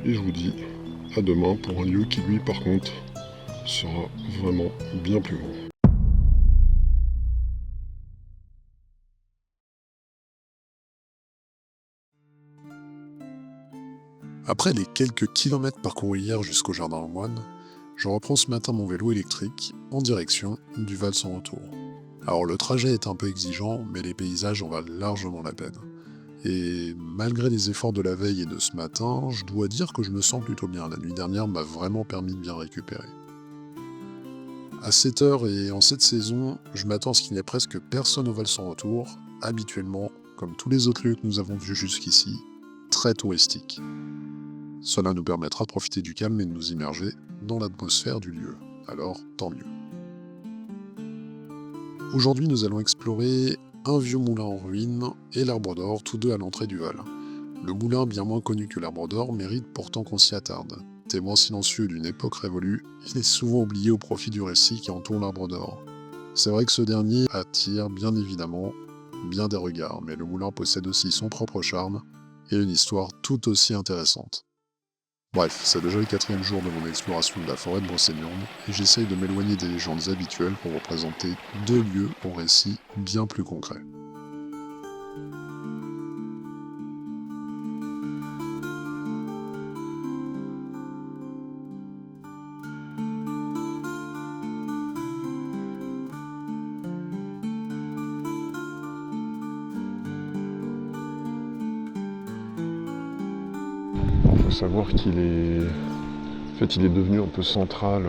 Et je vous dis à demain pour un lieu qui lui par contre sera vraiment bien plus grand. Après les quelques kilomètres parcourus hier jusqu'au jardin aux moines, je reprends ce matin mon vélo électrique en direction du Val sans retour. Alors le trajet est un peu exigeant, mais les paysages en valent largement la peine. Et malgré les efforts de la veille et de ce matin, je dois dire que je me sens plutôt bien. La nuit dernière m'a vraiment permis de bien récupérer. À cette heure et en cette saison, je m'attends à ce qu'il n'y ait presque personne au Val sans retour, habituellement, comme tous les autres lieux que nous avons vus jusqu'ici, très touristiques. Cela nous permettra de profiter du calme et de nous immerger dans l'atmosphère du lieu. Alors, tant mieux. Aujourd'hui, nous allons explorer un vieux moulin en ruine et l'Arbre d'Or, tous deux à l'entrée du Val. Le moulin, bien moins connu que l'Arbre d'Or, mérite pourtant qu'on s'y attarde. Témoin silencieux d'une époque révolue, il est souvent oublié au profit du récit qui entoure l'Arbre d'Or. C'est vrai que ce dernier attire bien évidemment bien des regards, mais le moulin possède aussi son propre charme et une histoire tout aussi intéressante. Bref, c'est déjà le 4e jour de mon exploration de la forêt de Brocéliande, et j'essaye de m'éloigner des légendes habituelles pour vous présenter 2 lieux au récit bien plus concret. Il faut savoir qu'il est... En fait, il est devenu un peu central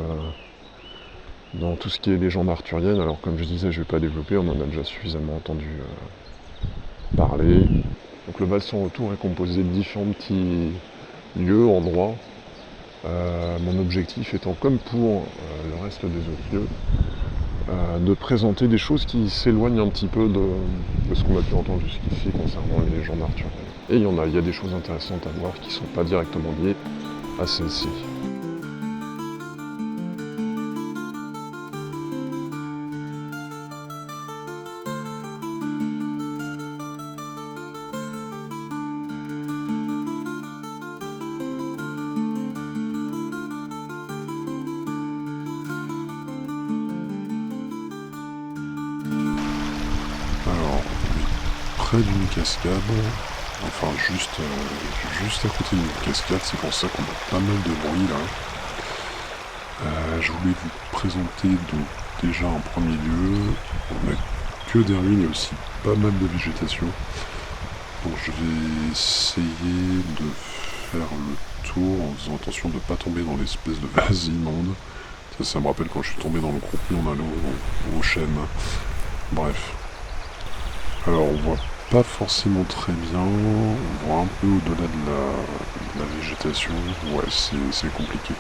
dans tout ce qui est légende arthurienne. Alors comme je disais, je ne vais pas développer, on en a déjà suffisamment entendu parler. Donc le Val sans retour est composé de différents petits lieux, endroits. Mon objectif étant, comme pour le reste des autres lieux, de présenter des choses qui s'éloignent un petit peu de ce qu'on a pu entendre jusqu'ici concernant les légendes arthuriennes. Et il y a des choses intéressantes à voir qui ne sont pas directement liées à celle-ci. Alors, près d'une cascade, enfin juste à côté d'une cascade, c'est pour ça qu'on a pas mal de bruit là. Je voulais vous présenter donc déjà en premier lieu, on n'a que des ruines et aussi pas mal de végétation. Donc je vais essayer de faire le tour en faisant attention de ne pas tomber dans l'espèce de vase immonde. Ça me rappelle quand je suis tombé dans le croupion en allant au chêne. Bref. Alors on voit pas forcément très bien, on voit un peu au-delà de la végétation, ouais c'est compliqué.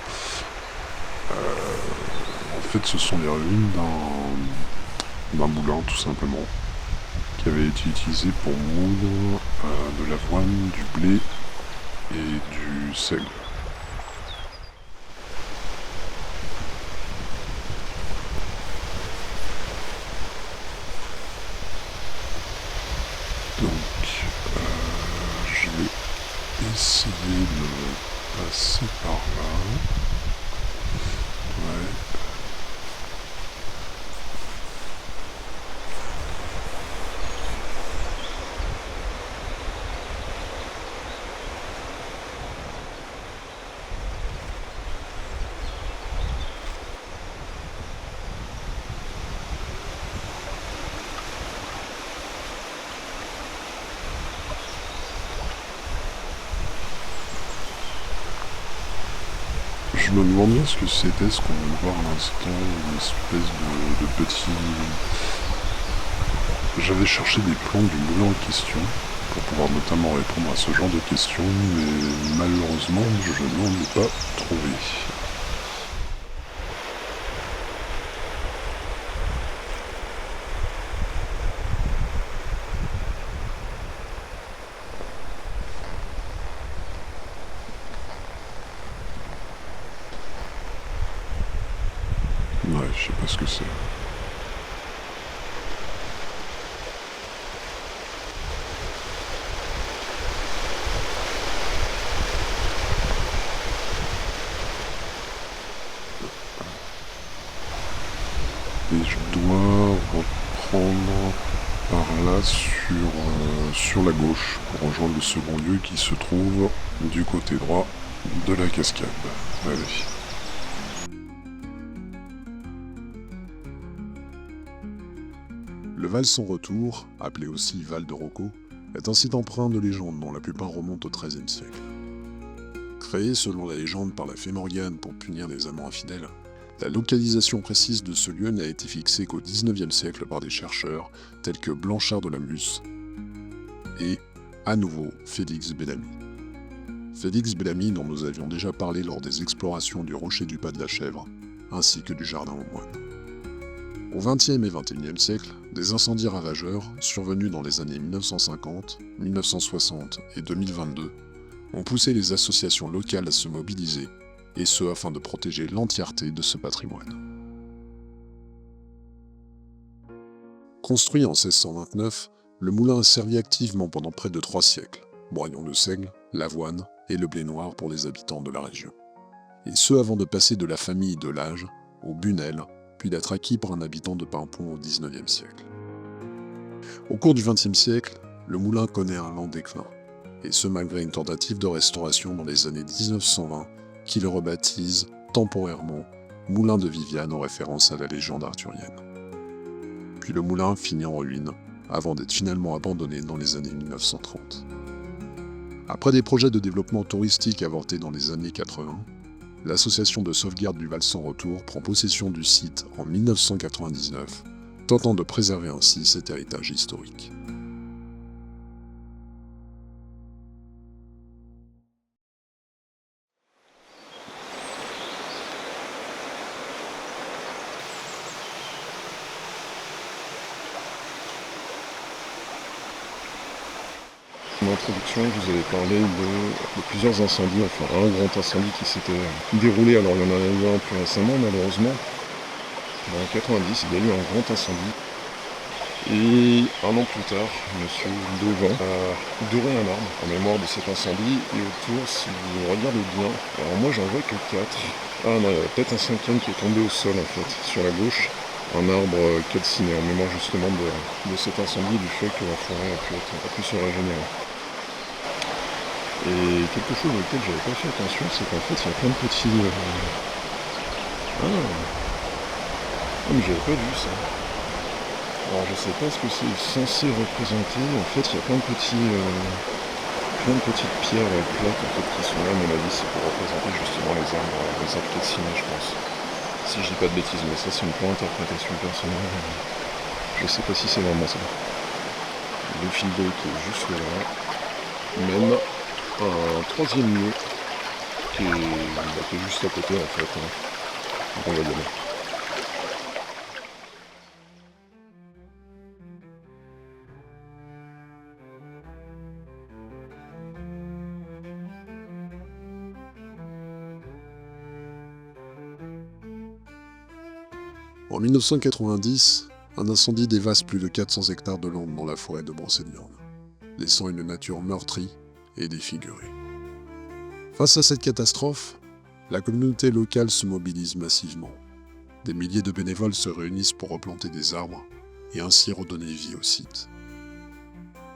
En fait ce sont les ruines d'un moulin tout simplement, qui avait été utilisé pour moudre de l'avoine, du blé et du seigle. Donc, je vais essayer de passer par là. Ouais. Je me demande bien ce que c'était, ce qu'on vient de voir à l'instant, une espèce de petit... J'avais cherché des plans du moulin en question, pour pouvoir notamment répondre à ce genre de questions, mais malheureusement, je n'en ai pas trouvé. Ouais, je sais pas ce que c'est. et je dois reprendre par là sur la gauche pour rejoindre le second lieu qui se trouve du côté droit de la cascade. Allez. Le Val sans retour, appelé aussi Val de Rocco, est un site empreint de légendes dont la plupart remontent au XIIIe siècle. Créé selon la légende par la fée Morgane pour punir les amants infidèles, la localisation précise de ce lieu n'a été fixée qu'au XIXe siècle par des chercheurs tels que Blanchard de Lamuse et, à nouveau, Félix Bellamy. Félix Bellamy dont nous avions déjà parlé lors des explorations du rocher du Pas de la Chèvre, ainsi que du Jardin aux Moines. Au XXe et XXIe siècle, des incendies ravageurs, survenus dans les années 1950, 1960 et 2022, ont poussé les associations locales à se mobiliser, et ce afin de protéger l'entièreté de ce patrimoine. Construit en 1629, le moulin a servi activement pendant près de 3 siècles, broyant le seigle, l'avoine et le blé noir pour les habitants de la région. Et ce avant de passer de la famille de l'âge au Bunel, puis d'être acquis par un habitant de Pimpon au XIXe siècle. Au cours du XXe siècle, le moulin connaît un lent déclin, et ce malgré une tentative de restauration dans les années 1920 qui le rebaptise temporairement Moulin de Viviane en référence à la légende arthurienne. Puis le moulin finit en ruine, avant d'être finalement abandonné dans les années 1930. Après des projets de développement touristique avortés dans les années 80, l'association de sauvegarde du Val sans retour prend possession du site en 1999, tentant de préserver ainsi cet héritage historique. En introduction, je vous avais parlé de plusieurs incendies, enfin un grand incendie qui s'était déroulé, alors il y en a eu un plus récemment malheureusement. En 90, il y a eu un grand incendie. Et un an plus tard, M. Devant a doré un arbre en mémoire de cet incendie. Et autour, si vous regardez bien, alors moi j'en vois que 4. Ah non, il y a peut-être un 5e qui est tombé au sol en fait, sur la gauche. Un arbre calciné en mémoire justement de cet incendie, du fait que la forêt a pu se régénérer. Et quelque chose auquel j'avais pas fait attention, c'est qu'en fait il y a plein de petits... Ah mais j'avais pas vu ça. Alors je sais pas ce que c'est censé représenter, en fait il y a plein de petites pierres plates en fait, qui sont là, à mon avis c'est pour représenter justement les arbres calcinés je pense. Si je dis pas de bêtises, mais ça c'est une pure interprétation personnelle, je sais pas si c'est vraiment ça. Le fil d'eau qui est juste là, même un 3e lieu qui est juste à côté en fait. Donc on va y aller. En 1990, un incendie dévaste plus de 400 hectares de landes dans la forêt de Brocéliande, laissant une nature meurtrie et défigurée. Face à cette catastrophe, la communauté locale se mobilise massivement. Des milliers de bénévoles se réunissent pour replanter des arbres et ainsi redonner vie au site.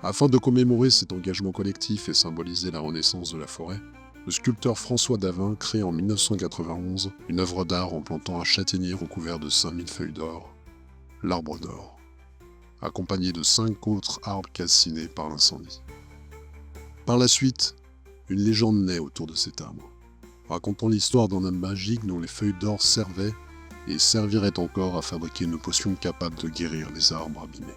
Afin de commémorer cet engagement collectif et symboliser la renaissance de la forêt, le sculpteur François Davin crée en 1991 une œuvre d'art en plantant un châtaignier recouvert de 5000 feuilles d'or, l'arbre d'or, accompagné de 5 autres arbres calcinés par l'incendie. Par la suite, une légende naît autour de cet arbre, racontant l'histoire d'un homme magique dont les feuilles d'or servaient et serviraient encore à fabriquer une potion capable de guérir les arbres abîmés.